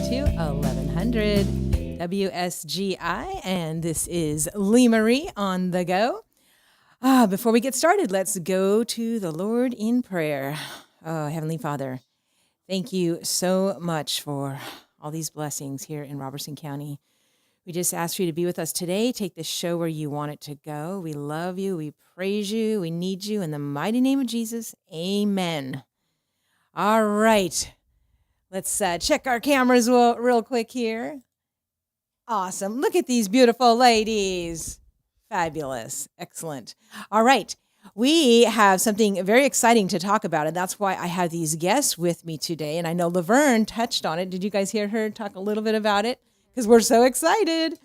to 1100 WSGI, and this is Lee Marie on the go. Before we get started, let's go to the Lord in prayer. Oh, Heavenly Father, thank you so much for all these blessings here in Robertson County. We just ask for you to be with us today. Take this show where you want it to go. We love you. We praise you. We need you. In the mighty name of Jesus, amen. All right. Let's check our cameras real quick here. Awesome. Look at these beautiful ladies. Fabulous. Excellent. All right. We have something very exciting to talk about, and that's why I have these guests with me today. And I know Laverne touched on it. Did you guys hear her talk a little bit about it? Because we're so excited.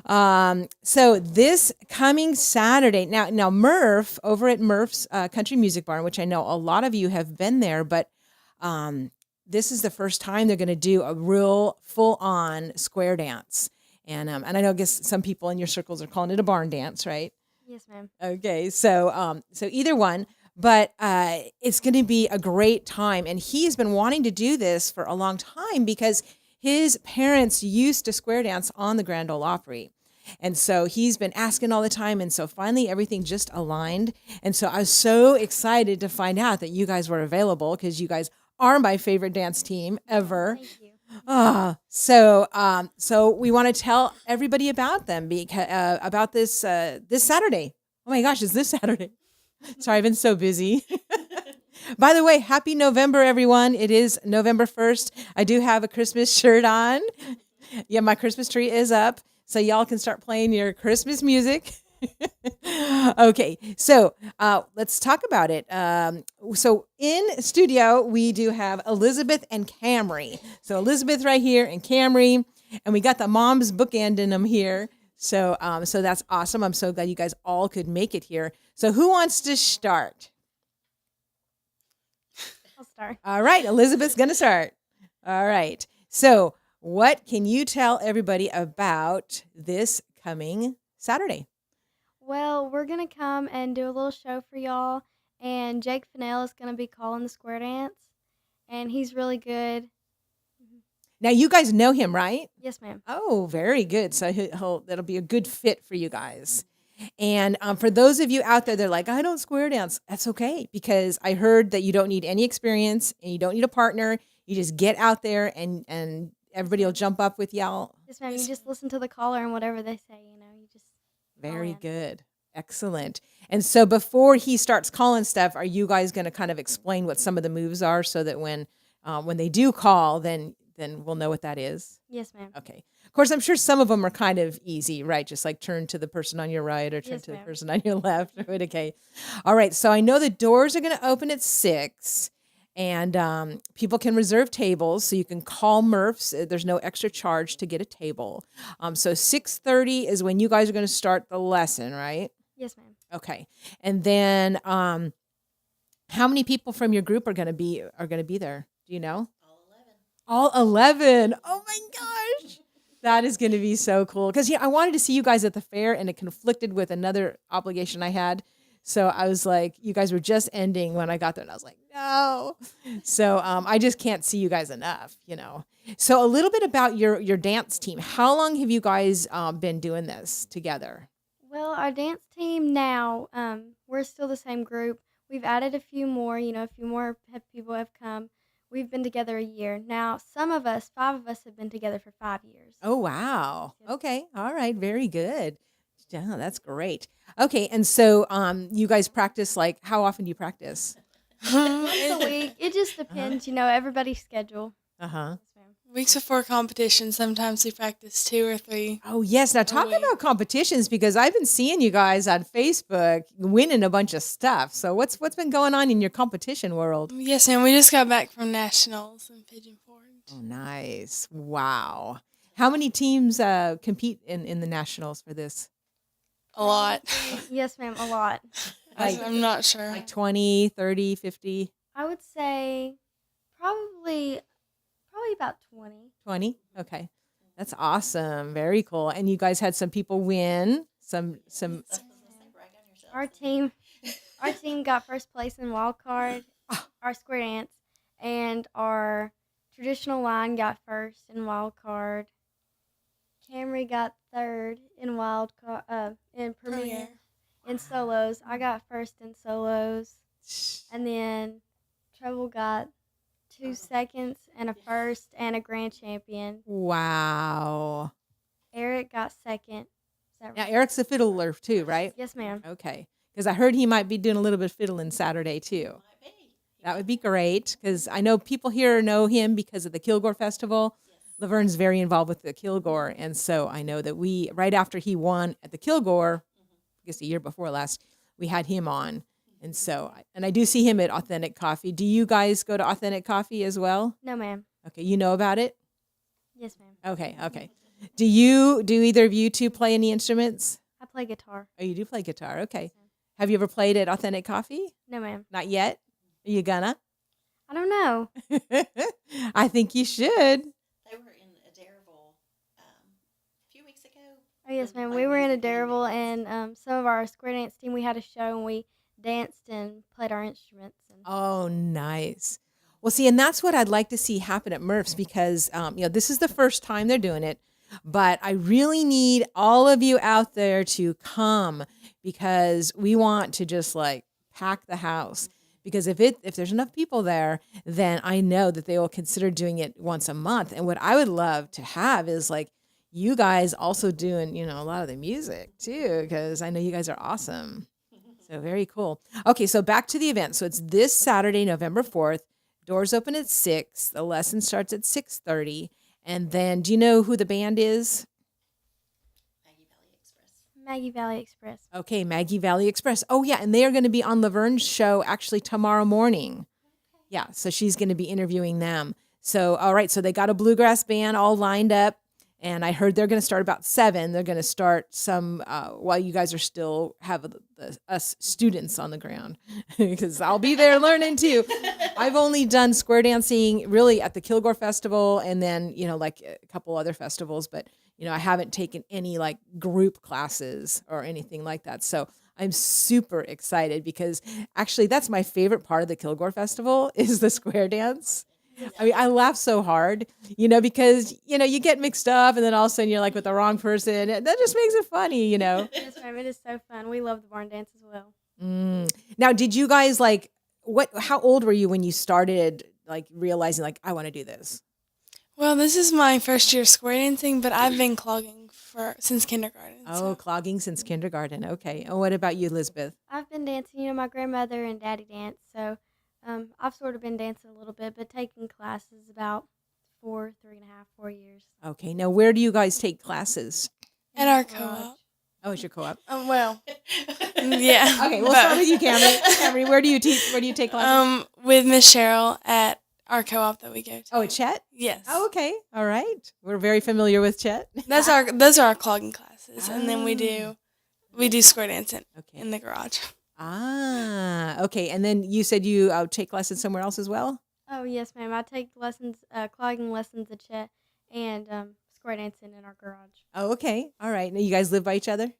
So this coming Saturday, now Murph, over at Murph's Country Music Barn, which I know a lot of you have been there, but this is the first time they're going to do a real full-on square dance. And I know, I guess some people in your circles are calling it a barn dance, right? Yes, ma'am. Okay, so either one, but it's going to be a great time. And he's been wanting to do this for a long time because his parents used to square dance on the Grand Ole Opry. And so he's been asking all the time. And so finally everything just aligned. And so I was so excited to find out that you guys were available because you guys are my favorite dance team ever. Thank you. So we want to tell everybody about them because about this Saturday. Oh my gosh, is this Saturday? Sorry, I've been so busy. By the way, happy November, everyone. It is November 1st. I do have a Christmas shirt on. Yeah, my Christmas tree is up, so y'all can start playing your Christmas music. Okay, so let's talk about it. So in studio, we do have Elizabeth and Camry. So Elizabeth right here and Camry, and we got the moms bookending them here. So that's awesome. I'm so glad you guys all could make it here. So who wants to start? I'll start. All right, Elizabeth's going to start. All right. So what can you tell everybody about this coming Saturday? Well, we're going to come and do a little show for y'all, and Jake Fennell is going to be calling the square dance, and he's really good. Now, you guys know him, right? Yes, ma'am. Oh, very good. So that'll be a good fit for you guys. And for those of you out there, they're like, I don't square dance. That's okay, because I heard that you don't need any experience and you don't need a partner. You just get out there and everybody will jump up with y'all. Yes, ma'am. You just listen to the caller and whatever they say, you just... Very in. good. Excellent. And so before he starts calling stuff, are you guys going to kind of explain what some of the moves are so that when they do call, then we'll know what that is? Yes, ma'am. Okay. Of course, I'm sure some of them are kind of easy, right? Just like turn to the person on your right or turn Yes, to the ma'am. person on your left. Right? Okay. All right. So I know the doors are going to open at 6, and people can reserve tables. So you can call Murph's. There's no extra charge to get a table. So 6:30 is when you guys are going to start the lesson, right? Yes, ma'am. Okay. And then how many people from your group are going to be there? Do you know? All 11. Oh my gosh. That is going to be so cool. Because I wanted to see you guys at the fair, and it conflicted with another obligation I had. So I was like, you guys were just ending when I got there, and I was like, no. So I just can't see you guys enough, So a little bit about your dance team. How long have you guys been doing this together? Well, our dance team now, we're still the same group. We've added a few more, a few more people have come. We've been together a year. Now, 5 of us have been together for 5 years. Oh, wow. Yes. Okay. All right. Very good. Yeah, that's great. Okay. And so you guys practice, like, how often do you practice? Once a week. It just depends, everybody's schedule. Uh-huh. Yes, ma'am. Weeks before competition, sometimes we practice 2 or 3. Oh, yes. Now, talk about competitions, because I've been seeing you guys on Facebook winning a bunch of stuff. So what's been going on in your competition world? Yes, and we just got back from nationals in Pigeon Forge. Oh, nice. Wow. How many teams compete in the nationals for this? A lot. Yes, ma'am, a lot. I'm not sure. Like 20, 30, 50? I would say probably about 20. 20? Okay. That's awesome. Very cool. And you guys had some people win. Some Our team got first place in wild card, our square dance, and our Traditional line got first in wild card. Camry got third in in premiere. In solos. I got first in solos. And then Treble got 2 seconds and a first and a grand champion. Wow. Eric got second. Is that Now, right? Eric's a fiddler too, right? Yes, ma'am. Okay. Because I heard he might be doing a little bit of fiddling Saturday too. That would be great because I know people here know him because of the Kilgore Festival. Laverne's very involved with the Kilgore. And so I know that right after he won at the Kilgore, I guess the year before last, we had him on. And so, and I do see him at Authentic Coffee. Do you guys go to Authentic Coffee as well? No, ma'am. Okay. You know about it? Yes, ma'am. Okay. Do either of you two play any instruments? I play guitar. Oh, you do play guitar. Okay. Have you ever played at Authentic Coffee? No, ma'am. Not yet? Are you gonna? I don't know. I think you should. They were in Adderable a few weeks ago. Oh, yes, ma'am. We were in Adderable, and some of our square dance team, we had a show, and we danced and played our instruments. And Oh, nice. Well, see, and that's what I'd like to see happen at Murph's because, this is the first time they're doing it, but I really need all of you out there to come because we want to just like pack the house. Because if there's enough people there, then I know that they will consider doing it once a month. And what I would love to have is like you guys also doing, a lot of the music too, because I know you guys are awesome. So very cool. Okay, so back to the event. So it's this Saturday, November 4th. Doors open at 6. The lesson starts at 6:30. And then do you know who the band is? Maggie Valley Express. Okay, Maggie Valley Express. Oh, yeah, and they are going to be on Laverne's show actually tomorrow morning. Yeah, so she's going to be interviewing them. So, all right, so they got a bluegrass band all lined up, and I heard they're going to start about 7. They're going to start some while you guys are still have us students on the ground because I'll be there learning too. I've only done square dancing really at the Kilgore Festival and then, like a couple other festivals, but I haven't taken any like group classes or anything like that. So I'm super excited because actually that's my favorite part of the Kilgore Festival is the square dance. I mean, I laugh so hard, because, you get mixed up and then all of a sudden you're like with the wrong person. That just makes it funny, Yes, ma'am. It is so fun. We love the barn dance as well. Now, did you guys how old were you when you started like realizing like, I want to do this? Well, this is my first year square dancing, but I've been clogging since kindergarten. Oh, clogging since kindergarten. Okay. And what about you, Elizabeth? I've been dancing. My grandmother and daddy dance, so I've sort of been dancing a little bit, but taking classes about 4 years. Okay. Now, where do you guys take classes? At our co-op. Oh, it's your co-op. Well, yeah. Okay, we'll start with you, Camry. Camry, where do you teach? Where do you take classes? With Miss Cheryl at our co-op that we go to. Oh, at Chet? Yes. Oh, okay. All right. We're very familiar with Chet. Those are our clogging classes, and then we do square dancing in the garage. Ah, okay. And then you said you take lessons somewhere else as well? Oh, yes, ma'am. I take lessons, clogging lessons at Chet and square dancing in our garage. Oh, okay. All right. Now you guys live by each other?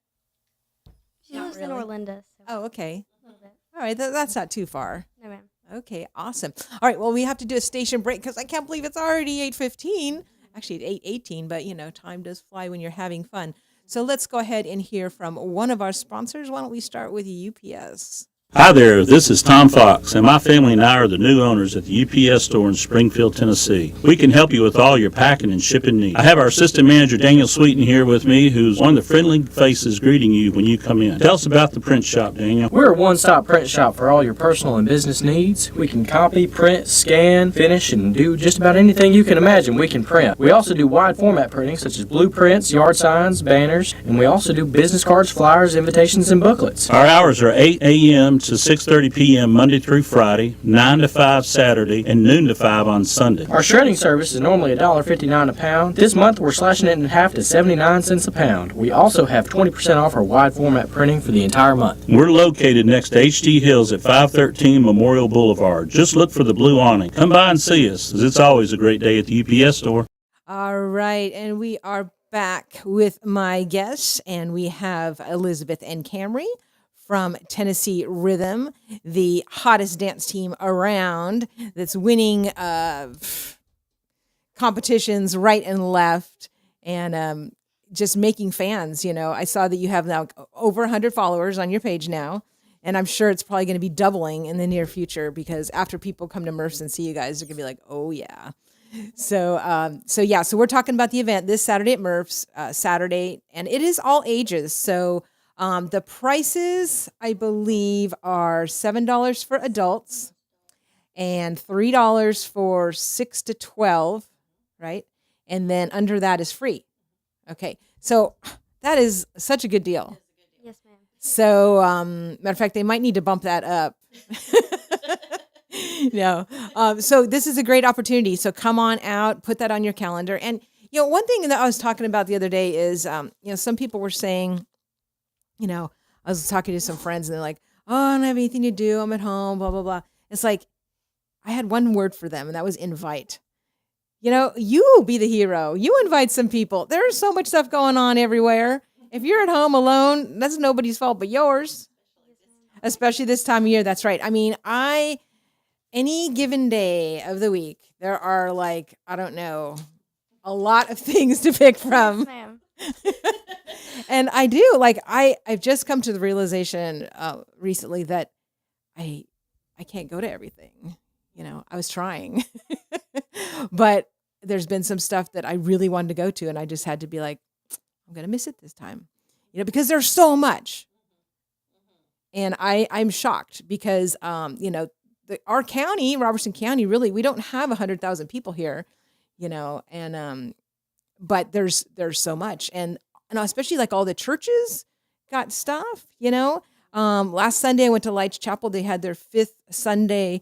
She lives in Orlinda. So Oh, okay. a little bit. All right. That's not too far. No, ma'am. Okay, awesome. All right, well, we have to do a station break because I can't believe it's already 8:15. Actually, it's 8:18, but, time does fly when you're having fun. So let's go ahead and hear from one of our sponsors. Why don't we start with UPS? Hi there, this is Tom Fox, and my family and I are the new owners at the UPS store in Springfield, Tennessee. We can help you with all your packing and shipping needs. I have our assistant manager, Daniel Sweeten, here with me, who's one of the friendly faces greeting you when you come in. Tell us about the print shop, Daniel. We're a one-stop print shop for all your personal and business needs. We can copy, print, scan, finish, and do just about anything you can imagine we can print. We also do wide format printing such as blueprints, yard signs, banners, and we also do business cards, flyers, invitations, and booklets. Our hours are 8 a.m. to 6:30 p.m. Monday through Friday, 9 to 5 Saturday, and noon to 5 on Sunday. Our shredding service is normally $1.59 a pound. This month we're slashing it in half to 79 cents a pound. We also have 20% off our wide format printing for the entire month. We're located next to H.D. Hills at 513 Memorial Boulevard. Just look for the blue awning. Come by and see us, as it's always a great day at the UPS store. All right, and we are back with my guests, and we have Elizabeth and Camry from Tennessee Rhythm, the hottest dance team around that's winning competitions right and left, and just making fans. I saw that you have now over 100 followers on your page now, and I'm sure it's probably going to be doubling in the near future, because after people come to Murph's and see you guys, they're going to be like, oh yeah. So we're talking about the event this Saturday at Murph's, Saturday, and it is all ages. So the prices, I believe, are $7 for adults and $3 for 6 to 12, right? And then under that is free. Okay, so that is such a good deal. Yes, ma'am. So, matter of fact, they might need to bump that up. No. So this is a great opportunity. So come on out, put that on your calendar. And, one thing that I was talking about the other day is, some people were saying, I was talking to some friends and they're like, oh, I don't have anything to do. I'm at home, blah, blah, blah. It's like, I had one word for them, and that was invite. You be the hero. You invite some people. There's so much stuff going on everywhere. If you're at home alone, that's nobody's fault but yours. Especially this time of year. That's right. I mean, any given day of the week, there are a lot of things to pick from. Yes, ma'am. And I do. I've just come to the realization recently that I can't go to everything. I was trying. But there's been some stuff that I really wanted to go to, and I just had to be like, I'm going to miss it this time. Because there's so much. And I'm shocked because, our county, Robertson County, really, we don't have 100,000 people here, and but there's so much, and especially all the churches got stuff, Last Sunday I went to Lights Chapel. They had their 5th Sunday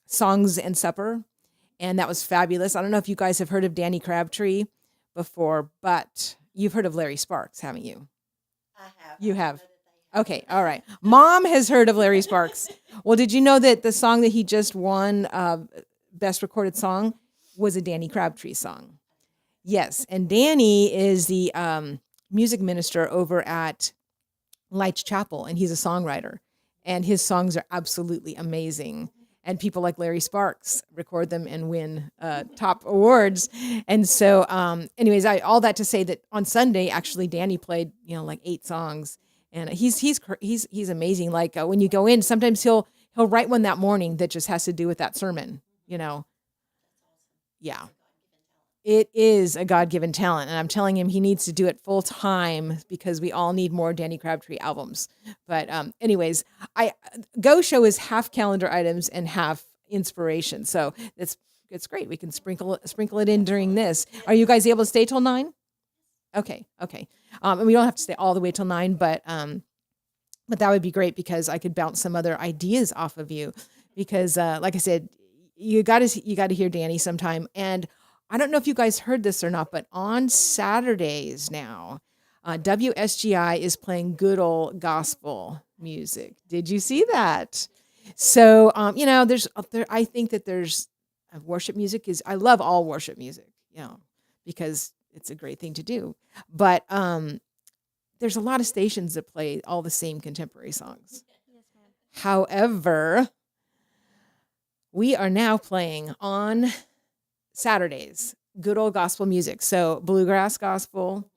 Songs and Supper, and that was fabulous. I don't know if you guys have heard of Danny Crabtree before, but you've heard of Larry Sparks, haven't you? I have. You have. Okay, all right. Mom has heard of Larry Sparks. Well, did you know that the song that he just won, Best Recorded Song, was a Danny Crabtree song? Yes, and Danny is the music minister over at Lights Chapel, and he's a songwriter, and his songs are absolutely amazing. And people like Larry Sparks record them and win top awards. And so, anyways, all that to say that on Sunday, actually, Danny played 8 songs. And he's amazing. When you go in, sometimes he'll write one that morning that just has to do with that sermon. Yeah, it is a God-given talent, and I'm telling him he needs to do it full time because we all need more Danny Crabtree albums. But anyways, Go Show is half calendar items and half inspiration, so it's great. We can sprinkle it in during this. Are you guys able to stay till 9? Okay. And we don't have to stay all the way till 9, but that would be great because I could bounce some other ideas off of you. Because, like I said, you got to hear Danny sometime. And I don't know if you guys heard this or not, but on Saturdays now, WSGI is playing good old gospel music. Did you see that? So, I think that there's worship music I love all worship music, because it's a great thing to do. But there's a lot of stations that play all the same contemporary songs. Yes, ma'am. However, we are now playing on Saturdays good old gospel music. So bluegrass gospel,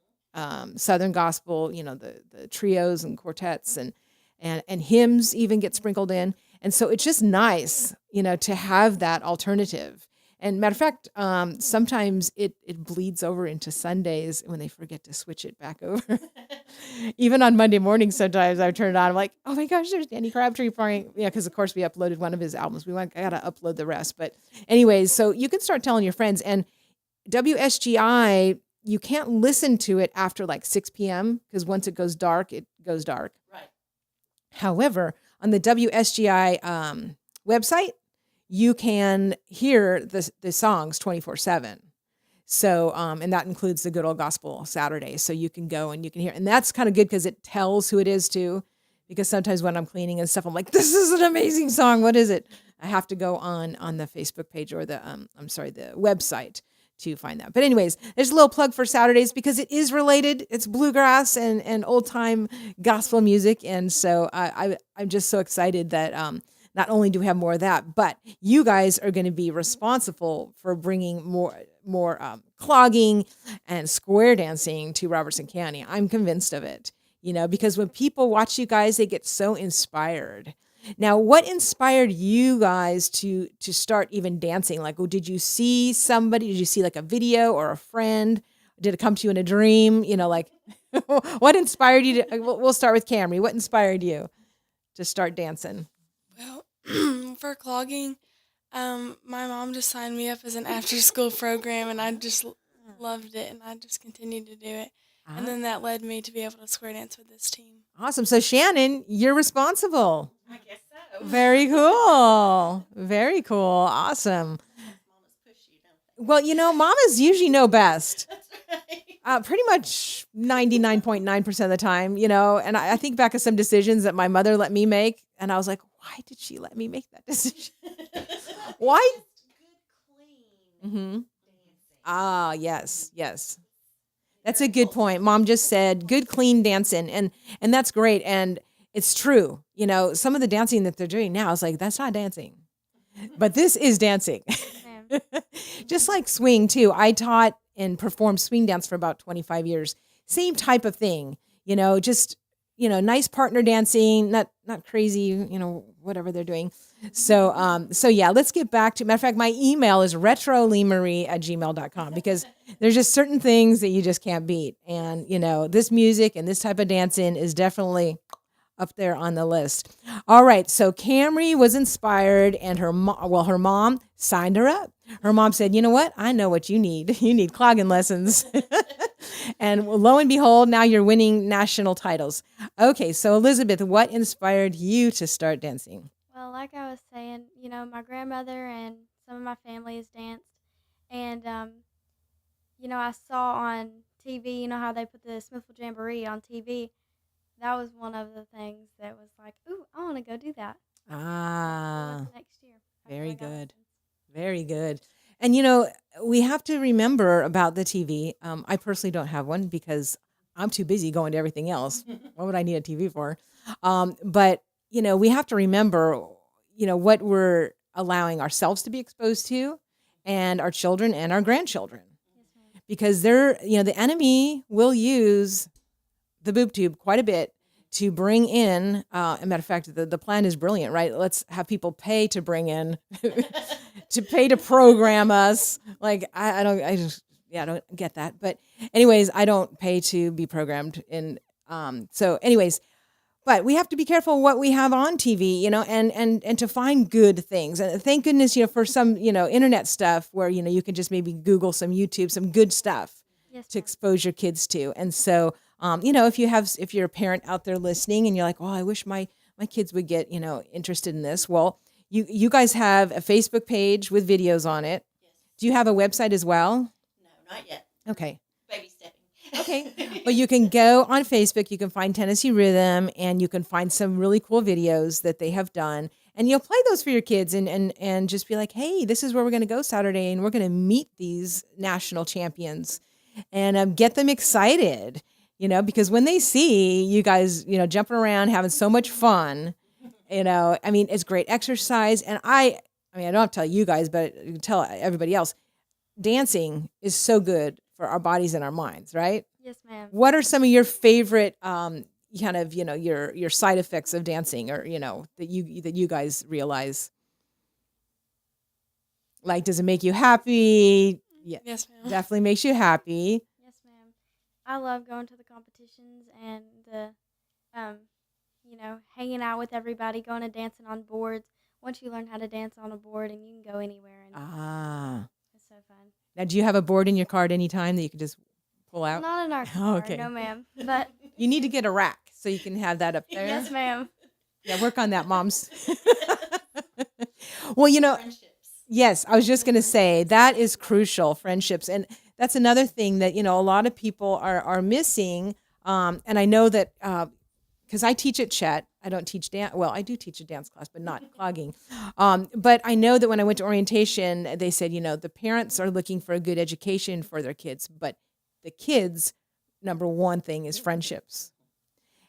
Southern gospel, the trios and quartets and hymns even get sprinkled in. And so it's just nice, to have that alternative. And matter of fact, sometimes it bleeds over into Sundays when they forget to switch it back over. Even on Monday morning, sometimes I turn it on. I'm like, oh my gosh, there's Danny Crabtree playing. Yeah, because of course we uploaded one of his albums. I got to upload the rest. But anyways, so you can start telling your friends. And WSGI, you can't listen to it after 6 p.m. because once it goes dark, it goes dark. Right. However, on the WSGI website, you can hear the songs 24/7. So, and that includes the good old gospel Saturday. So you can go and you can hear, and that's kind of good because it tells who it is too. Because sometimes when I'm cleaning and stuff, I'm like, this is an amazing song. What is it? I have to go on the Facebook page or the website to find that. But anyways, there's a little plug for Saturdays because it is related. It's bluegrass and old time gospel music. And so I'm just so excited that, not only do we have more of that, but you guys are going to be responsible for bringing more clogging and square dancing to Robertson County. I'm convinced of it, because when people watch you guys, they get so inspired. Now, what inspired you guys to start even dancing? Like, did you see somebody? Did you see like a video or a friend? Did it come to you in a dream? Like, what inspired you to? We'll start with Camry. What inspired you to start dancing? Well, for clogging, my mom just signed me up as an after-school program, and I just loved it, and I just continued to do it. And then that led me to be able to square dance with this team. Awesome. So Shannon, you're responsible. I guess so. Very cool. Very cool. Awesome. Mamas push you, don't they? Well, mamas usually know best. That's right. Pretty much 99.9% of the time, and I think back of some decisions that my mother let me make, and I was like, why did she let me make that decision? Why? Good, clean Mm-hmm. dancing. Ah, yes. That's a good point. Mom just said good, clean dancing, and that's great, and it's true. Some of the dancing that they're doing now is like, that's not dancing, but this is dancing. Ma'am. Just like swing too. I taught and performed swing dance for about 25 years. Same type of thing, just, nice partner dancing, not crazy, whatever they're doing. So yeah, let's get back to, matter of fact, my email is retroleemarie@gmail.com, because there's just certain things that you just can't beat. And, this music and this type of dancing is definitely up there on the list. All right. So Camry was inspired, and her mom signed her up. Her mom said, you know what? I know what you need. You need clogging lessons. And lo and behold, now you're winning national titles. Okay. So Elizabeth, what inspired you to start dancing? Well, like I was saying, my grandmother and some of my family has danced. And, I saw on TV, how they put the Smithville Jamboree on TV. That was one of the things that was like, ooh, I want to go do that. Ah, Next year. after very I got good. licensed. Very good. And, we have to remember about the TV. I personally don't have one because I'm too busy going to everything else. What would I need a TV for? But, we have to remember, what we're allowing ourselves to be exposed to, and our children and our grandchildren, Yes, ma'am. because the enemy will use the boob tube quite a bit to bring in, a matter of fact, the plan is brilliant, right? Let's have people pay to bring in, to program us. Like, I don't get that. But anyways, I don't pay to be programmed in. So anyways, but we have to be careful what we have on TV, and to find good things. And thank goodness, for some, internet stuff where, you can just maybe Google some YouTube, some good stuff Yes, to ma'am. expose your kids to. And so, if you're a parent out there listening and you're like, oh, I wish my kids would get, interested in this. Well, you guys have a Facebook page with videos on it. Yes. Do you have a website as well? No, not yet. Okay. Baby stepping. Okay. But you can go on Facebook, you can find Tennessee Rhythm, and you can find some really cool videos that they have done. And you'll play those for your kids and just be like, hey, this is where we're going to go Saturday, and we're going to meet these national champions and get them excited, because when they see you guys, jumping around, having so much fun, it's great exercise. And I don't have to tell you guys, but you can tell everybody else, dancing is so good for our bodies and our minds, right? Yes, ma'am. What are some of your favorite your side effects of dancing, or that you guys realize? Like, does it make you happy? Yeah, Yes, ma'am. definitely makes you happy. Yes, ma'am. I love going to the competitions and the, hanging out with everybody, going and dancing on boards. Once you learn how to dance on a board, and you can go anywhere, and Ah, it's so fun. now do you have a board in your car at any time that you can just pull out? Not in our Oh, car, okay. no, ma'am. But You need to get a rack so you can have that up there. yes, ma'am. Yeah, work on that, moms. Well, Friendships. yes, I was just going to say that is crucial, friendships. And that's another thing that, a lot of people are missing. And I know that because I teach at Chet, I don't teach dance. Well, I do teach a dance class, but not clogging. But I know that when I went to orientation, they said, the parents are looking for a good education for their kids, but the kids, number one thing is friendships.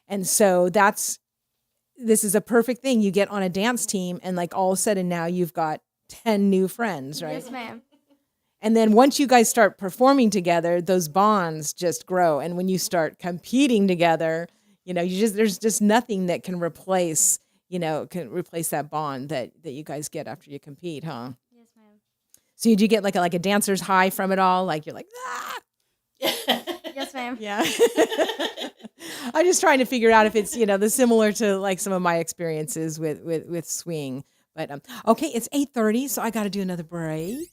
And so this is a perfect thing. You get on a dance team and like all of a sudden now you've got 10 new friends, right? Yes, ma'am. And then once you guys start performing together, those bonds just grow. And when you start competing together, there's just nothing that can replace that bond that you guys get after you compete, huh? Yes, ma'am. So you do get like a dancer's high from it all? Like you're like, ah! Yes, ma'am. Yeah. I'm just trying to figure out if it's, the similar to like some of my experiences with swing. But okay, it's 8:30, so I got to do another break.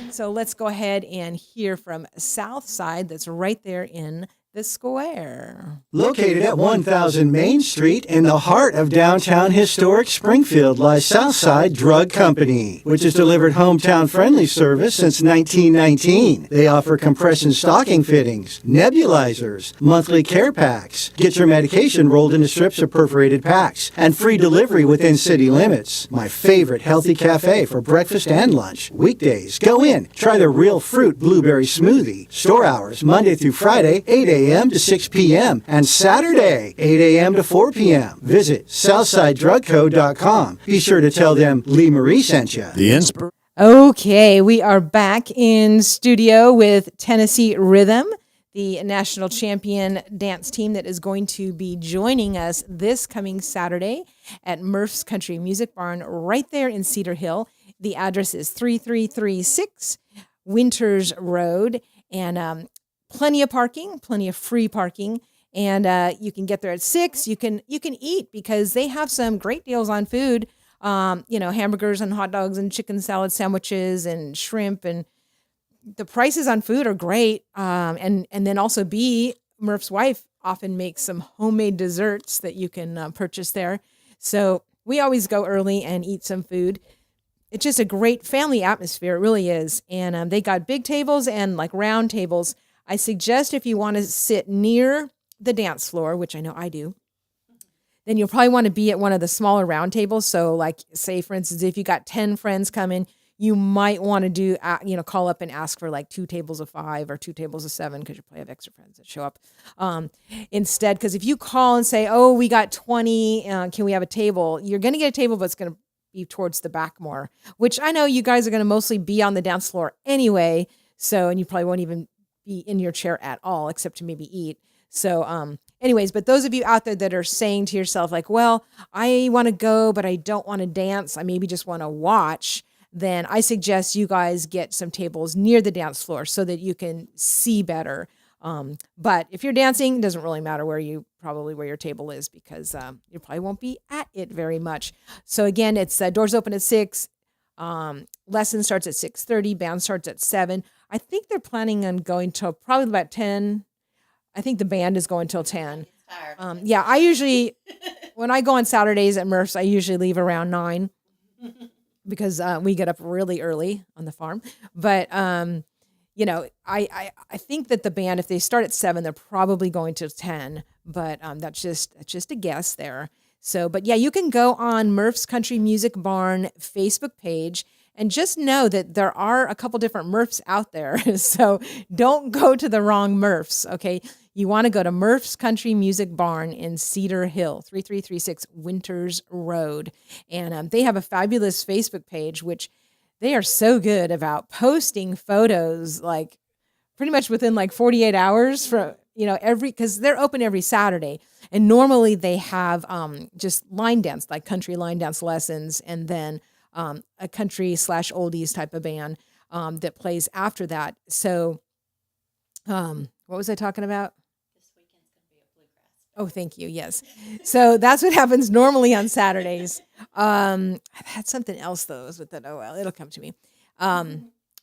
So let's go ahead and hear from Southside that's right there in the square. Located at 1000 Main Street in the heart of downtown historic Springfield lies Southside Drug Company, which has delivered hometown-friendly service since 1919. They offer compression stocking fittings, nebulizers, monthly care packs, get your medication rolled into strips or perforated packs, and free delivery within city limits. My favorite healthy cafe for breakfast and lunch. Weekdays, go in, try their real fruit blueberry smoothie. Store hours, Monday through Friday, 8 a.m. to 6 p.m. and Saturday, 8 a.m. to 4 p.m. Visit SouthsideDrugCo.com. Be sure to tell them Lee Marie sent you. Okay, we are back in studio with Tennessee Rhythm, the national champion dance team that is going to be joining us this coming Saturday at Murph's Country Music Barn right there in Cedar Hill. The address is 3336 Winters Road, and plenty of parking, plenty of free parking, and you can get there at 6. You can eat because they have some great deals on food. Hamburgers and hot dogs and chicken salad sandwiches and shrimp, and the prices on food are great. And then also Murph's wife often makes some homemade desserts that you can purchase there. So we always go early and eat some food. It's just a great family atmosphere. It really is. And they got big tables and like round tables. I suggest if you want to sit near the dance floor, which I know I do, then you'll probably want to be at one of the smaller round tables. So like, say, for instance, if you got 10 friends coming, you might want to do, call up and ask for like 2 tables of 5 or 2 tables of 7 because you probably have extra friends that show up instead. Because if you call and say, oh, we got 20, can we have a table? You're going to get a table, but it's going to be towards the back more, which I know you guys are going to mostly be on the dance floor anyway. So, and you probably won't even be in your chair at all, except to maybe eat. So, anyways, but those of you out there that are saying to yourself, like, well, I want to go, but I don't want to dance. I maybe just want to watch. Then I suggest you guys get some tables near the dance floor so that you can see better. But if you're dancing, it doesn't really matter where your table is because you probably won't be at it very much. So again, it's doors open at 6. Lesson starts at 6:30. Band starts at 7. I think they're planning on going till probably about 10. I think the band is going till 10. Yeah, I usually, when I go on Saturdays at Murph's, I usually leave around 9 because we get up really early on the farm. But, I think that the band, if they start at 7, they're probably going till 10. But that's just a guess there. So, but yeah, you can go on Murph's Country Music Barn Facebook page and just know that there are a couple different Murphs out there. So don't go to the wrong Murphs, okay? You want to go to Murph's Country Music Barn in Cedar Hill, 3336 Winters Road. And they have a fabulous Facebook page, which they are so good about posting photos like pretty much within like 48 hours from, because they're open every Saturday. And normally they have just line dance, like country line dance lessons, and then a country/oldies type of band that plays after that. So what was I talking about? This weekend's going to be a bluegrass. Oh, thank you. Yes. So that's what happens normally on Saturdays. I've had something else though. It'll come to me.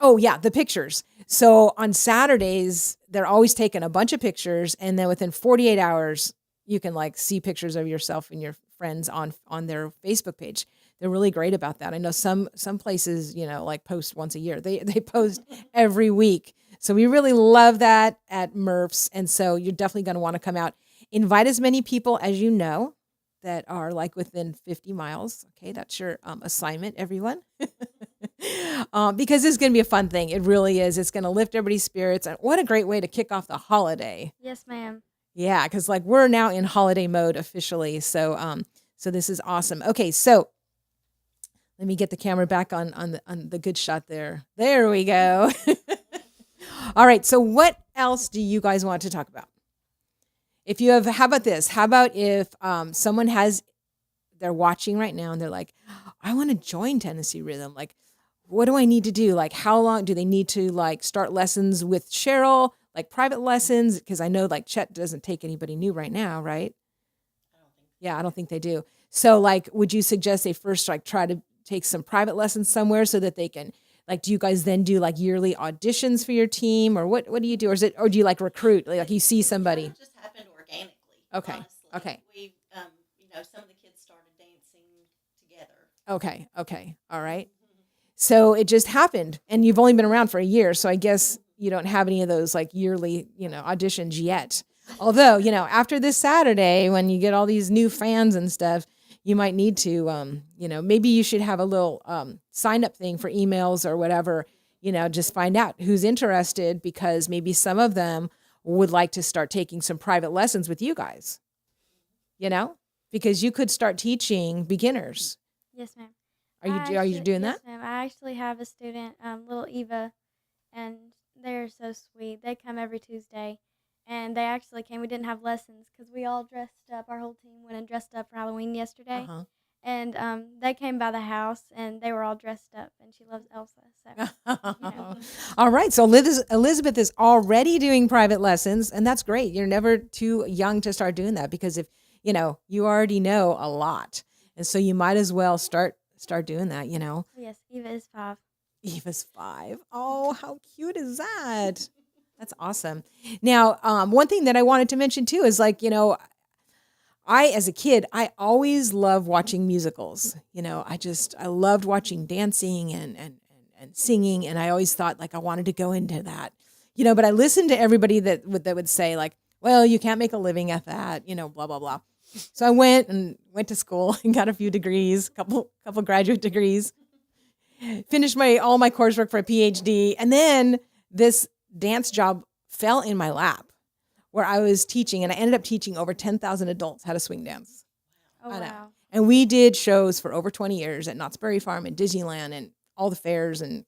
Oh yeah, the pictures. So on Saturdays, they're always taking a bunch of pictures, and then within 48 hours, you can like see pictures of yourself and your friends on their Facebook page. They're really great about that. I know some places, like post once a year. They post every week. So we really love that at Murph's. And so you're definitely going to want to come out. Invite as many people as you know that are like within 50 miles. Okay, that's your assignment, everyone. Because this is going to be a fun thing. It really is. It's going to lift everybody's spirits. And what a great way to kick off the holiday. Yes, ma'am. Yeah, because like we're now in holiday mode officially. So So this is awesome. Okay, so let me get the camera back on the good shot there. There we go. All right, so what else do you guys want to talk about? If you have, how about this? How about if someone they're watching right now and they're like, I want to join Tennessee Rhythm. Like, what do I need to do? Like, how long do they need to like start lessons with Cheryl, like private lessons? Because I know like Chet doesn't take anybody new right now, right? Yeah, I don't think they do. So like, would you suggest they first like try to take some private lessons somewhere so that they can, like, do you guys then do like yearly auditions for your team, or what do you do? Or do you like recruit? Like you see somebody? It just happened organically. Okay. Honestly. Okay. We, some of the kids started dancing together. Okay. All right. So it just happened, and you've only been around for a year. So I guess you don't have any of those like yearly, auditions yet. Although, after this Saturday, when you get all these new fans and stuff, you might need to, maybe you should have a little sign up thing for emails or whatever, just find out who's interested, because maybe some of them would like to start taking some private lessons with you guys, because you could start teaching beginners. Yes, ma'am. Are you doing that? Yes, ma'am. I actually have a student, little Eva, and they're so sweet. They come every Tuesday, and they actually came. We didn't have lessons because we all dressed up. Our whole team went and dressed up for Halloween yesterday. Uh-huh. And they came by the house, and they were all dressed up, and she loves Elsa. So, All right. So Elizabeth is already doing private lessons, and that's great. You're never too young to start doing that, because if, you already know a lot. And so you might as well start doing that, Yes, Eva is 5. Eva's 5. Oh, how cute is that? That's awesome. Now, one thing that I wanted to mention too is like, as a kid, I always loved watching musicals. I loved watching dancing and singing. And I always thought like I wanted to go into that, but I listened to everybody that would say like, well, you can't make a living at that, blah, blah, blah. So I went to school and got a few degrees, couple graduate degrees, finished all my coursework for a PhD. And then this dance job fell in my lap, where I was teaching, and I ended up teaching over 10,000 adults how to swing dance. Oh, wow. And we did shows for over 20 years at Knott's Berry Farm and Disneyland and all the fairs and,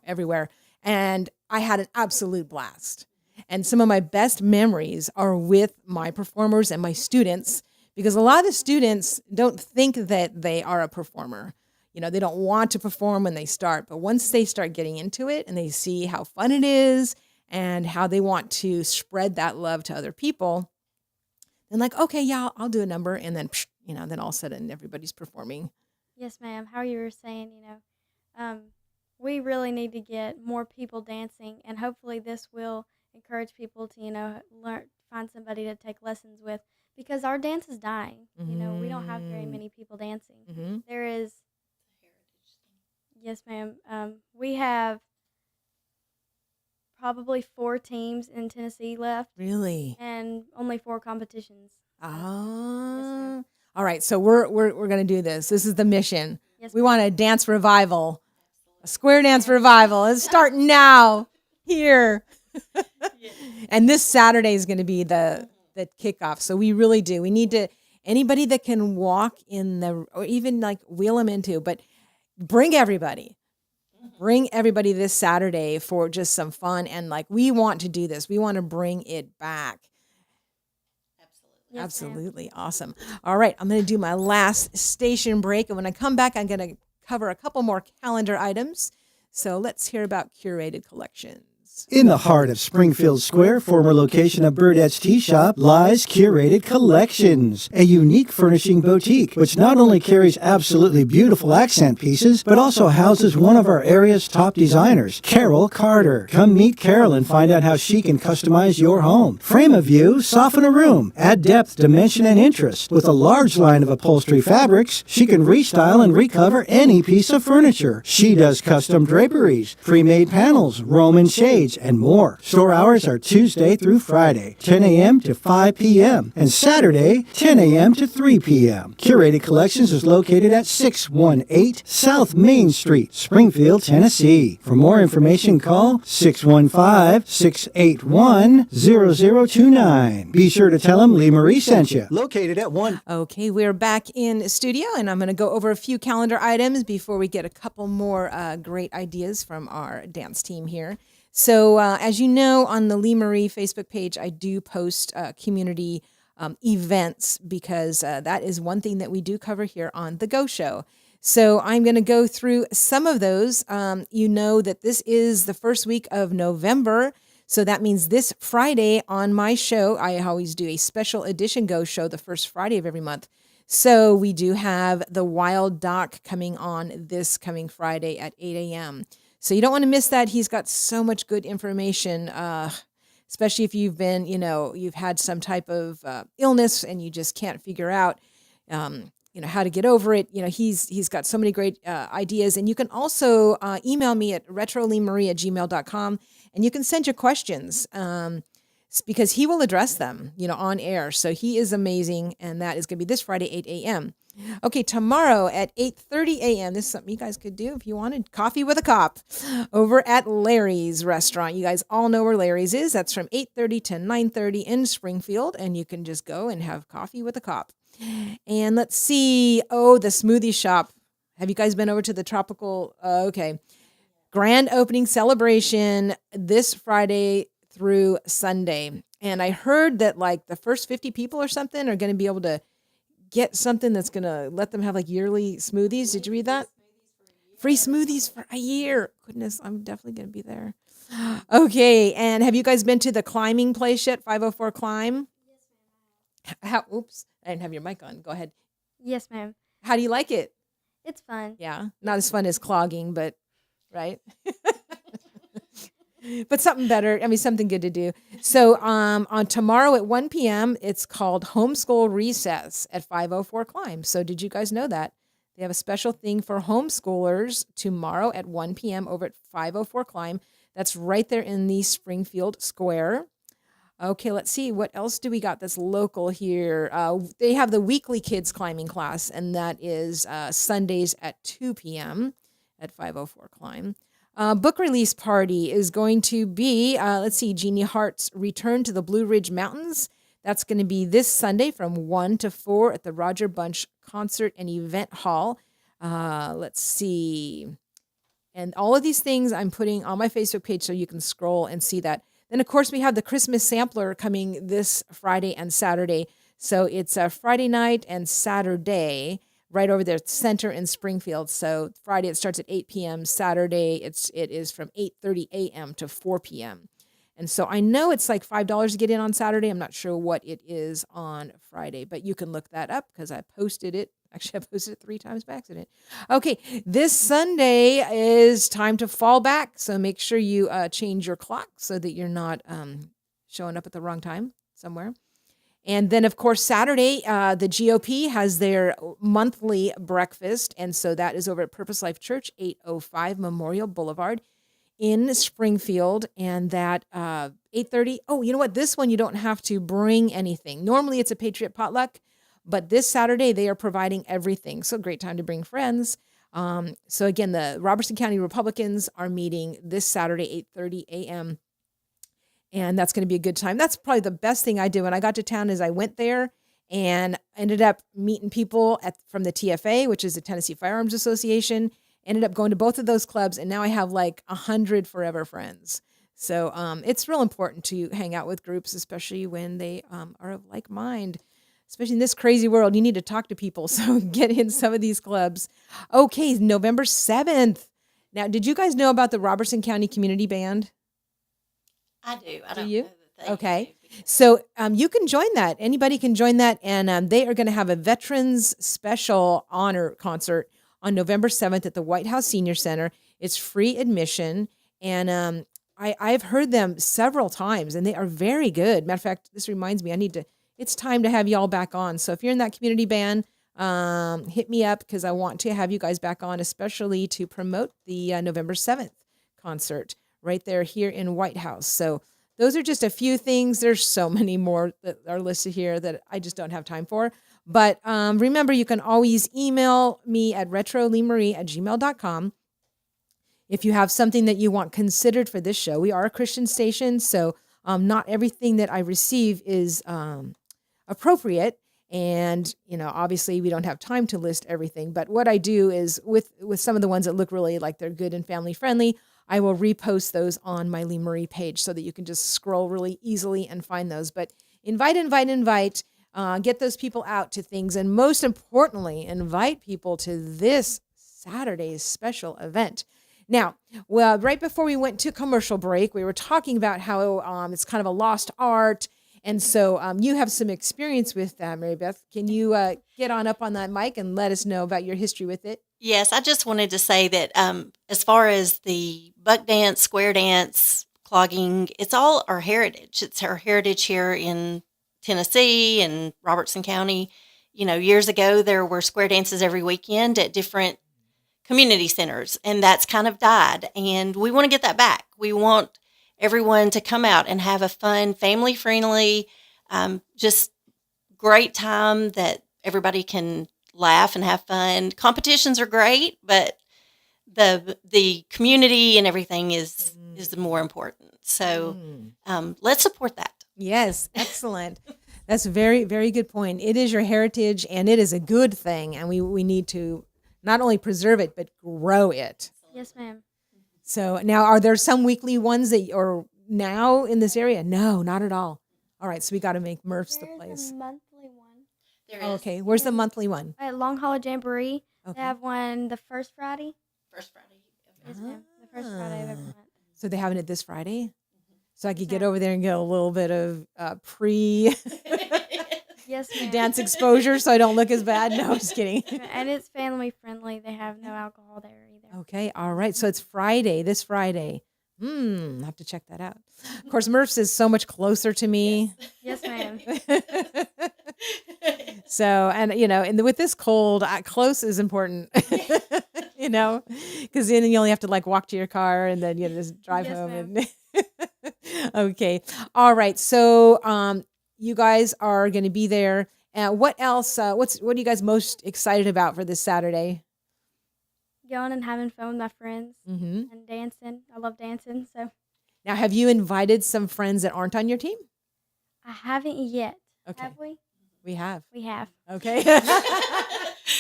everywhere. And I had an absolute blast. And some of my best memories are with my performers and my students, because a lot of the students don't think that they are a performer. They don't want to perform when they start, but once they start getting into it and they see how fun it is and how they want to spread that love to other people, then like, okay, yeah, I'll do a number. And then, then all of a sudden everybody's performing. Yes, ma'am. How you were saying, we really need to get more people dancing, and hopefully this will encourage people to, find somebody to take lessons with, because our dance is dying. Mm-hmm. We don't have very many people dancing. Mm-hmm. There is, yes, ma'am. We have probably 4 teams in Tennessee left, Really? and only 4 competitions. Ah. All right. So we're going to do this. This is the mission. Yes, We want a dance revival, a square dance revival. It's starting now here. And this Saturday is going to be the kickoff. So we really do. We need to, anybody that can walk in or even like wheel them into, but bring everybody this Saturday for just some fun. And like, we want to do this. We want to bring it back. Yes, Absolutely. Awesome. All right. I'm going to do my last station break. And when I come back, I'm going to cover a couple more calendar items. So let's hear about Curated Collections. In the heart of Springfield Square, former location of Birdette's Tea Shop, lies Curated Collections, a unique furnishing boutique which not only carries absolutely beautiful accent pieces, but also houses one of our area's top designers, Carol Carter. Come meet Carol and find out how she can customize your home. Frame a view, soften a room, add depth, dimension, and interest. With a large line of upholstery fabrics, she can restyle and recover any piece of furniture. She does custom draperies, pre-made panels, Roman shades, shades, and more. Store hours are Tuesday through Friday, 10 a.m. to 5 p.m., and Saturday, 10 a.m. to 3 p.m. Curated Collections is located at 618 South Main Street, Springfield, Tennessee. For more information, call 615-681-0029. Be sure to tell them Lee Marie sent you. Located at 1. Okay, we're back in studio, and I'm going to go over a few calendar items before we get a couple more great ideas from our dance team here. So, as you know, on the Lee Marie Facebook page, I do post community events because that is one thing that we do cover here on The Go Show. So I'm going to go through some of those. You know that this is the first week of November. So that means this Friday on my show, I always do a special edition Go Show the first Friday of every month. So we do have the Wild Doc coming on this coming Friday at 8 a.m. So you don't want to miss that. He's got so much good information, especially if you've been, you've had some type of illness and you just can't figure out, how to get over it. He's got so many great ideas. And you can also email me at retroleemarie@gmail.com, and you can send your questions because he will address them, on air. So he is amazing. And that is going to be this Friday, 8 a.m. Okay, tomorrow at 8:30 a.m. This is something you guys could do if you wanted coffee with a cop over at Larry's Restaurant. You guys all know where Larry's is. That's from 8:30 to 9:30 in Springfield, and you can just go and have coffee with a cop. And let's see. Oh, the smoothie shop. Have you guys been over to the tropical? Okay. Grand opening celebration this Friday through Sunday. And I heard that like the first 50 people or something are going to be able to get something that's going to let them have like yearly smoothies. Did you read that? Free smoothies for a year. Goodness, I'm definitely going to be there. Okay. And have you guys been to the climbing place yet? 504 Climb? Oops. I didn't have your mic on. Go ahead. Yes, ma'am. How do you like it? It's fun. Yeah. Not as fun as clogging, but right. But something better. Something good to do. So on tomorrow at 1 p.m., it's called Homeschool Recess at 504 Climb. So did you guys know that? They have a special thing for homeschoolers tomorrow at 1 p.m. over at 504 Climb. That's right there in the Springfield Square. Okay, let's see. What else do we got that's local here? They have the weekly kids climbing class, and that is Sundays at 2 p.m. at 504 Climb. Book release party is going to be, Jeannie Hart's Return to the Blue Ridge Mountains. That's going to be this Sunday from 1 to 4 at the Roger Bunch Concert and Event Hall. Let's see. And all of these things I'm putting on my Facebook page so you can scroll and see that. Then, of course, we have the Christmas Sampler coming this Friday and Saturday. So it's a Friday night and Saturday right over there, center in Springfield. So Friday it starts at 8 p.m. Saturday it is from 8:30 a.m. to 4 p.m. And so I know it's like $5 to get in on Saturday. I'm not sure what it is on Friday, but you can look that up because I posted it. Actually, I posted it 3 times by accident. Okay, this Sunday is time to fall back. So make sure you change your clock so that you're not showing up at the wrong time somewhere. And then, of course, Saturday, the GOP has their monthly breakfast. And so that is over at Purpose Life Church, 805 Memorial Boulevard in Springfield. And that 8:30. Oh, you know what? This one, you don't have to bring anything. Normally, it's a Patriot potluck. But this Saturday, they are providing everything. So great time to bring friends. So again, the Robertson County Republicans are meeting this Saturday, 8:30 a.m. And that's going to be a good time. That's probably the best thing I did when I got to town is I went there and ended up meeting people from the TFA, which is the Tennessee Firearms Association. Ended up going to both of those clubs, and now I have like 100 forever friends. So it's real important to hang out with groups, especially when they are of like mind. Especially in this crazy world, you need to talk to people. So get in some of these clubs. Okay, November 7th. Now, did you guys know about the Robertson County Community Band? I do. I Do don't you? know that they Okay. do. So you can join that. Anybody can join that. And they are going to have a Veterans Special Honor Concert on November 7th at the White House Senior Center. It's free admission. And I've heard them several times, and they are very good. Matter of fact, this reminds me, it's time to have y'all back on. So if you're in that community band, hit me up because I want to have you guys back on, especially to promote the November 7th concert right there here in White House. So those are just a few things. There's so many more that are listed here that I just don't have time for. But remember, you can always email me at retrolimarie@gmail.com if you have something that you want considered for this show. We are a Christian station, so not everything that I receive is appropriate. And, obviously we don't have time to list everything. But what I do is with some of the ones that look really like they're good and family friendly, I will repost those on my Lee Marie page so that you can just scroll really easily and find those. But invite. Get those people out to things. And most importantly, invite people to this Saturday's special event. Now, well, right before we went to commercial break, we were talking about how it's kind of a lost art. And so you have some experience with that, Mary Beth. Can you get on up on that mic and let us know about your history with it? Yes, I just wanted to say that as far as the buck dance, square dance, clogging, it's all our heritage. It's our heritage here in Tennessee and Robertson County. Years ago, there were square dances every weekend at different community centers, and that's kind of died. And we want to get that back. We want everyone to come out and have a fun, family-friendly, just great time that everybody can laugh and have fun. Competitions are great, but the community and everything is the more important. So let's support that. Yes, excellent. That's a very, very good point. It is your heritage, and it is a good thing, and we need to not only preserve it, but grow it. Yes, ma'am. So now, are there some weekly ones that are now in this area? No, not at all. All right, so we got to make Murph's the There's place. a monthly one. There is Okay, where's the monthly one? At Long Hollow Jamboree, Okay. they have one the first Friday. First Friday. Yes, ma'am. The first Friday of every month. So they're having it this Friday? So I could get over there and get a little bit of pre-dance Yes, ma'am. exposure so I don't look as bad? No, I'm just kidding. And it's family friendly. They have no alcohol there either. Okay, all right. So it's Friday, this Friday. I'll have to check that out. Of course, Murph's is so much closer to me. Yes, ma'am. So, and and with this cold, close is important, because then you only have to walk to your car and then just drive Yes, home. ma'am. And okay, all right. So, you guys are going to be there. What else? What are you guys most excited about for this Saturday? Going and having fun with my friends Mm-hmm. and dancing. I love dancing, so Now, have you invited some friends that aren't on your team? I haven't yet. Okay, Have we? we have. We have. Okay.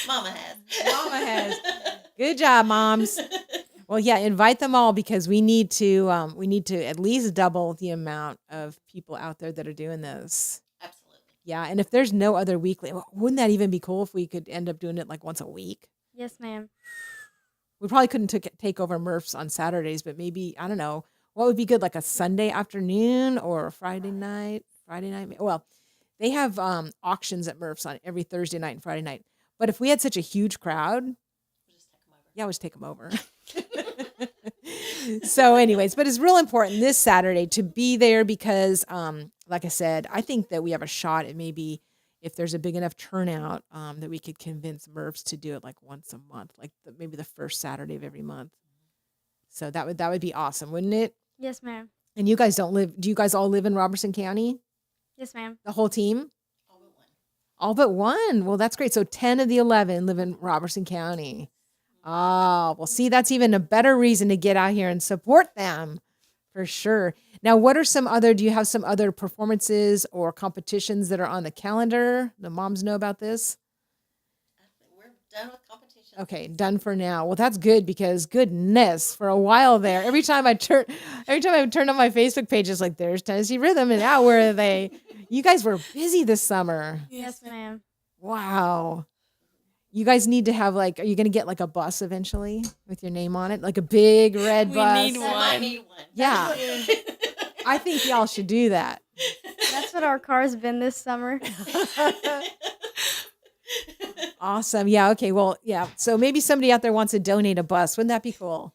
Mama has. Mama has. Good job, moms. Well, yeah, invite them all because we need to at least double the amount of people out there that are doing this. Absolutely. Yeah, and if there's no other weekly, wouldn't that even be cool if we could end up doing it once a week? Yes, ma'am. We probably couldn't take over Murph's on Saturdays, but maybe, I don't know, what would be good, like a Sunday afternoon or a Friday night? Well, they have auctions at Murph's on every Thursday night and Friday night. But if we had such a huge crowd, we'll just take them over. So anyways, but it's real important this Saturday to be there because, like I said, I think that we have a shot at maybe if there's a big enough turnout that we could convince Murph's to do it once a month, maybe the first Saturday of every month. So that would be awesome, wouldn't it? Yes, ma'am. And you guys do you guys all live in Robertson County? Yes, ma'am. The whole team? All but one. All but one. Well, that's great. So 10 of the 11 live in Robertson County. Oh, well, see, that's even a better reason to get out here and support them for sure. Now, do you have some other performances or competitions that are on the calendar? The moms know about this? We're done with competition. Okay, done for now. Well, that's good because goodness, for a while there, every time I turn on my Facebook page, it's like, there's Tennessee Rhythm, and now where are they? You guys were busy this summer. Yes, ma'am. Wow. You guys need to have are you going to get a bus eventually with your name on it? Like a big red We bus? need I one. need one. Yeah. I think y'all should do that. That's what our car's been this summer. Awesome. Yeah. Okay. Well, yeah. So maybe somebody out there wants to donate a bus. Wouldn't that be cool?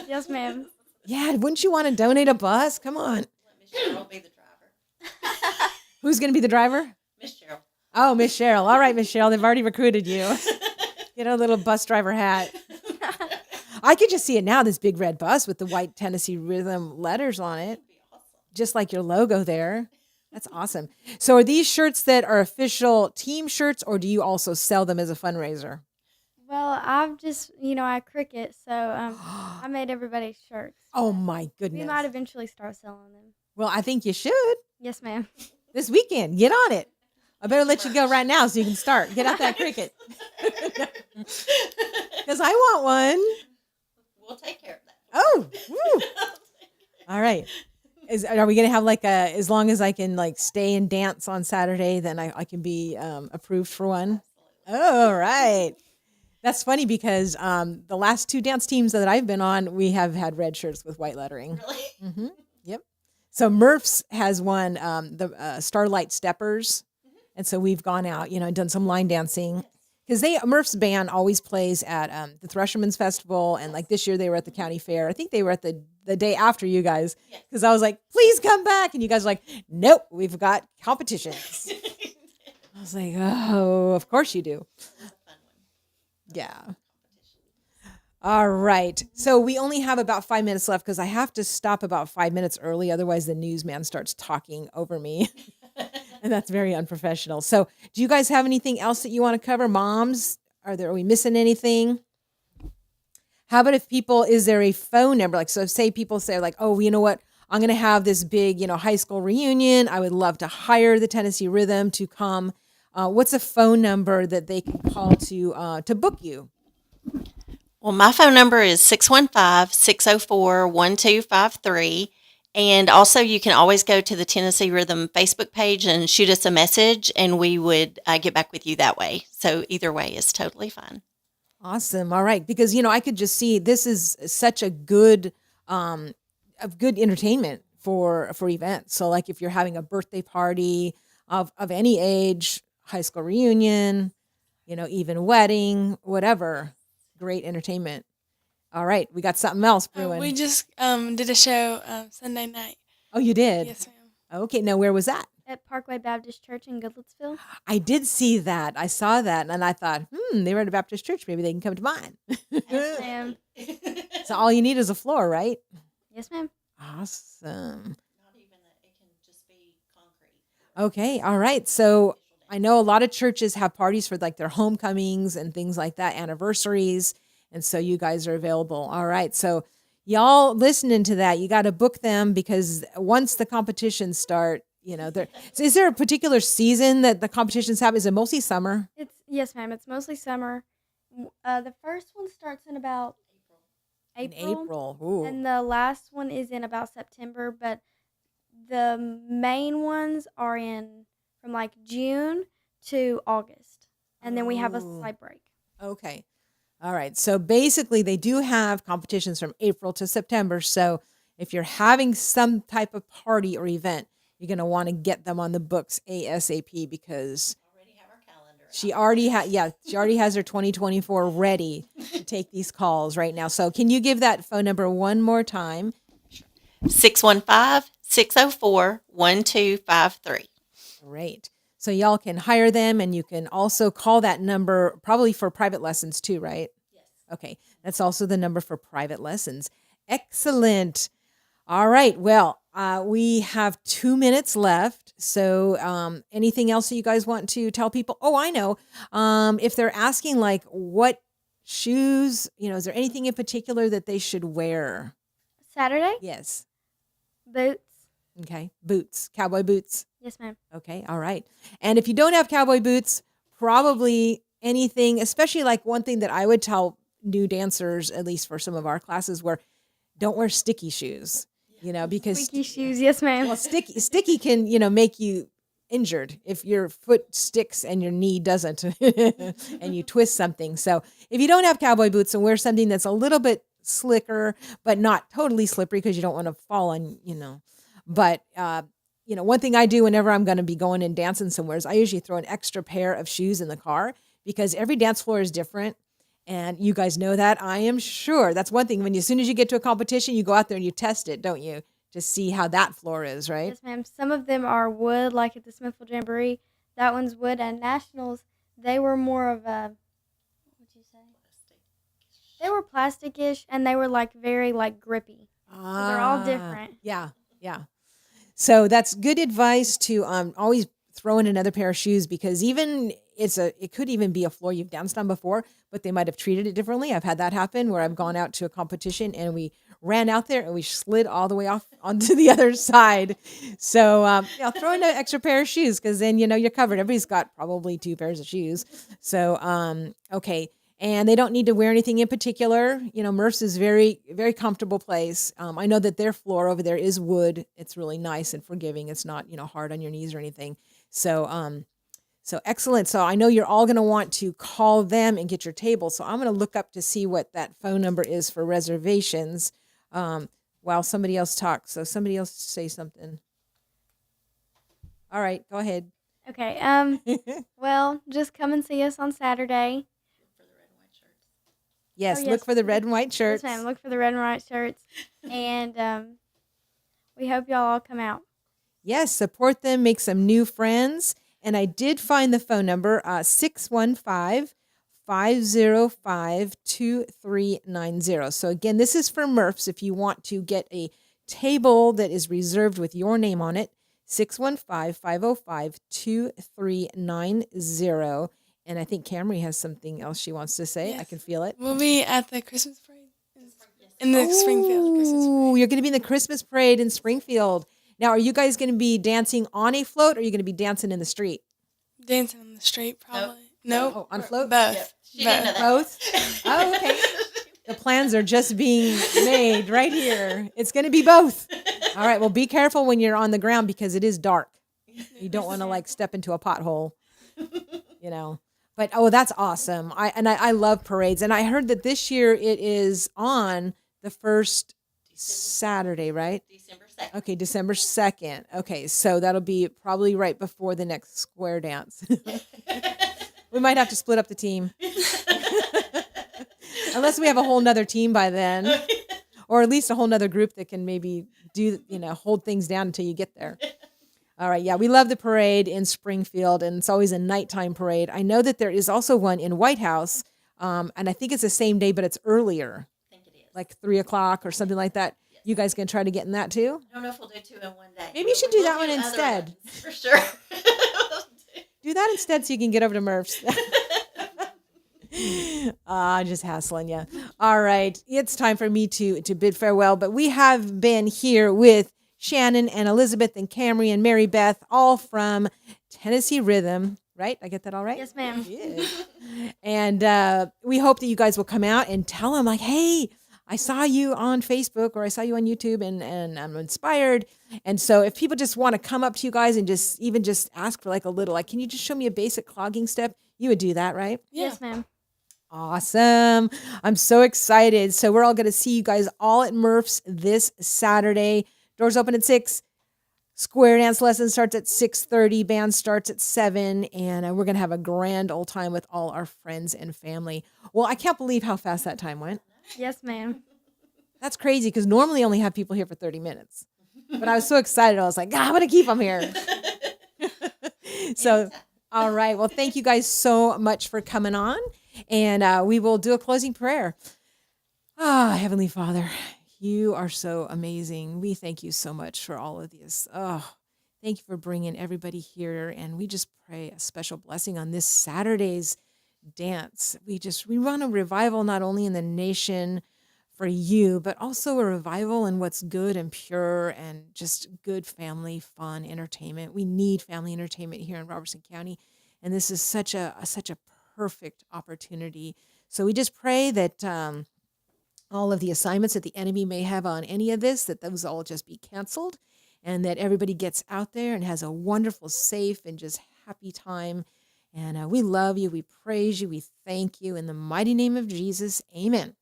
Yes, ma'am. Yeah. Wouldn't you want to donate a bus? Come on. Let Miss Cheryl be the driver. Who's going to be the driver? Miss Cheryl. Oh, Miss Cheryl. All right, Miss Cheryl. They've already recruited you. Get a little bus driver hat. I could just see it now, this big red bus with the white Tennessee Rhythm letters on it, just like your logo there. That's awesome. So are these shirts that are official team shirts, or do you also sell them as a fundraiser? Well, I've just, I cricket, so I made everybody's shirts. Oh my We goodness. might eventually start selling them. Well, I think you should Yes, ma'am. this weekend. Get on it. I better let you go right now so you can start. Get out that cricket. Because I want one. We'll take care of that. Oh, woo. All right. Are we going to have like as long as I can like stay and dance on Saturday, then I can be approved for one? Oh, all right. That's funny because the last 2 dance teams that I've been on, we have had red shirts with white lettering. Really? Mm-hmm. Yep. So Murph's has one, the Starlight Steppers. And so we've gone out, and done some line dancing. Because Murph's band always plays at the Thresherman's Festival. And like this year they were at the county fair. I think they were at the day after you guys. Because I was like, please come back. And you guys were like, nope, we've got competitions. I was like, oh, of course you do. Yeah. All right. So we only have about 5 minutes left because I have to stop about 5 minutes early. Otherwise, the newsman starts talking over me. And that's very unprofessional. So do you guys have anything else that you want to cover? Moms, are we missing anything? How about is there a phone number? Like, so say people say like, oh, you know what? I'm going to have this big, high school reunion. I would love to hire the Tennessee Rhythm to come. What's a phone number that they can call to book you? Well, my phone number is 615-604-1253. And also, you can always go to the Tennessee Rhythm Facebook page and shoot us a message, and we would get back with you that way. So either way is totally fine. Awesome. All right. Because, I could just see this is such a good entertainment for events. So like if you're having a birthday party of any age, high school reunion, even wedding, whatever, great entertainment. All right. We got something else brewing. We just did a show Sunday night. Oh, you did? Yes, ma'am. Okay. Now, where was that? At Parkway Baptist Church in Goodlettsville. I did see that. I saw that. And I thought, they were at a Baptist church. Maybe they can come to mine. Yes, ma'am. So all you need is a floor, right? Yes, ma'am. Awesome. Not even that, it can just be concrete. Okay. All right. So I know a lot of churches have parties for like their homecomings and things like that, anniversaries. And so you guys are available. All right. So y'all listening to that, you got to book them because once the competitions start, so is there a particular season that the competitions have? Is it mostly summer? Yes, ma'am. It's mostly summer. The first one starts in about April. In April. Ooh. And the last one is in about September, but the main ones are from like June to August. And then we have a Ooh. slight break. Okay. All right. So basically they do have competitions from April to September. So if you're having some type of party or event, you're going to want to get them on the books ASAP because she already has her 2024 ready to take these calls right now. So can you give that phone number one more time? 615-604-1253. Great. So y'all can hire them and you can also call that number probably for private lessons too, right? Yes. Okay. That's also the number for private lessons. Excellent. All right. Well, we have 2 minutes left. So anything else that you guys want to tell people? Oh, I know. If they're asking like what shoes, is there anything in particular that they should wear? Saturday? Yes. Boots. Okay. Boots, cowboy boots. Yes, ma'am. Okay. All right. And if you don't have cowboy boots, probably anything, especially like one thing that I would tell new dancers, at least for some of our classes, don't wear sticky shoes, because Squeaky shoes. Yes, ma'am. well, sticky can, make you injured if your foot sticks and your knee doesn't and you twist something. So if you don't have cowboy boots and wear something that's a little bit slicker, but not totally slippery because you don't want to fall on, but, one thing I do whenever I'm going to be going and dancing somewhere is I usually throw an extra pair of shoes in the car because every dance floor is different. And you guys know that, I am sure. That's one thing. As soon as you get to a competition, you go out there and you test it, don't you? To see how that floor is, right? Yes, ma'am. Some of them are wood, like at the Smithville Jamboree. That one's wood. And Nationals, they were more of a, what'd you say? They were plastic-ish, and they were like very like grippy. They're all different. Yeah, yeah. So that's good advice to always throw in another pair of shoes, because even it could even be a floor you've danced on before, but they might have treated it differently. I've had that happen where I've gone out to a competition and we ran out there and we slid all the way off onto the other side. So throw in an extra pair of shoes, because then you're covered. Everybody's got probably 2 pairs of shoes. So okay. And they don't need to wear anything in particular. Murph's is very, very comfortable place. I know that their floor over there is wood. It's really nice and forgiving. It's not, hard on your knees or anything. So, so excellent. So I know you're all going to want to call them and get your table. So I'm going to look up to see what that phone number is for reservations while somebody else talks. So somebody else say something. All right, go ahead. Okay. Well, just come and see us on Saturday. Yes, Oh, yes. look for the red and white shirts. Yes, ma'am. Look for the red and white shirts, and we hope y'all all come out. Yes, support them, make some new friends. And I did find the phone number, 615-505-2390. So again, this is for Murph's. If you want to get a table that is reserved with your name on it, 615-505-2390. And I think Camry has something else she wants to say. Yes. I can feel it. We'll be at the Christmas parade in the Springfield Christmas Ooh, parade. you're going to be in the Christmas parade in Springfield. Now, are you guys going to be dancing on a float, or are you going to be dancing in the street? Dancing on the street, probably. Nope. Oh, on a float? Both. She didn't know that. Both? Oh, okay. The plans are just being made right here. It's going to be both. All right. Well, be careful when you're on the ground, because it is dark. You don't want to step into a pothole, But that's awesome. I love parades, and I heard that this year it is on the first Saturday, right? December 2nd. Okay, December 2nd. Okay, so that'll be probably right before the next square dance. We might have to split up the team. Unless we have a whole nother team by then. Or at least a whole nother group that can maybe hold things down until you get there. All right, yeah, we love the parade in Springfield, and it's always a nighttime parade. I know that there is also one in White House, and I think it's the same day, but it's earlier. I think it is. Like 3:00 or something like that. You guys gonna try to get in that too? I don't know if we'll do 2 in one day. Maybe you should but do we'll that one other instead. ones, for sure. Do that instead so you can get over to Murph's. Just hassling you. All right, it's time for me to bid farewell, but we have been here with Shannon and Elizabeth and Camry and Mary Beth, all from Tennessee Rhythm, right? I get that all right? Yes, ma'am. Good. And we hope that you guys will come out and tell them, hey, I saw you on Facebook or I saw you on YouTube and I'm inspired. And so if people just want to come up to you guys and just ask for a little, can you just show me a basic clogging step? You would do that, right? Yeah. Yes, ma'am. Awesome. I'm so excited. So we're all going to see you guys all at Murph's this Saturday. Doors open at 6. Square dance lesson starts at 6:30. Band starts at 7. And we're going to have a grand old time with all our friends and family. Well, I can't believe how fast that time went. Yes, ma'am. That's crazy, because normally I only have people here for 30 minutes. But I was so excited. I was like, I'm going to keep them here. So, all right. Well, thank you guys so much for coming on. And we will do a closing prayer. Heavenly Father, you are so amazing. We thank you so much for all of this. Thank you for bringing everybody here. And we just pray a special blessing on this Saturday's dance. We run a revival not only in the nation for you, but also a revival in what's good and pure and just good family fun entertainment. We need family entertainment here in Robertson County, and this is such a perfect opportunity. So we just pray that all of the assignments that the enemy may have on any of this, that those all just be canceled, and that everybody gets out there and has a wonderful, safe, and just happy time. And we love you. We praise you. We thank you. In the mighty name of Jesus, amen.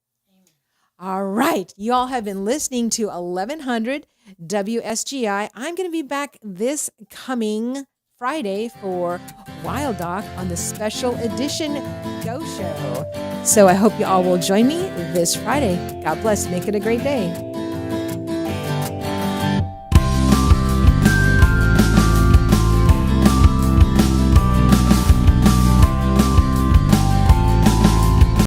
All right. You all have been listening to 1100 WSGI. I'm going to be back this coming Friday for Wild Doc on the special edition Go Show. So I hope you all will join me this Friday. God bless. Make it a great day.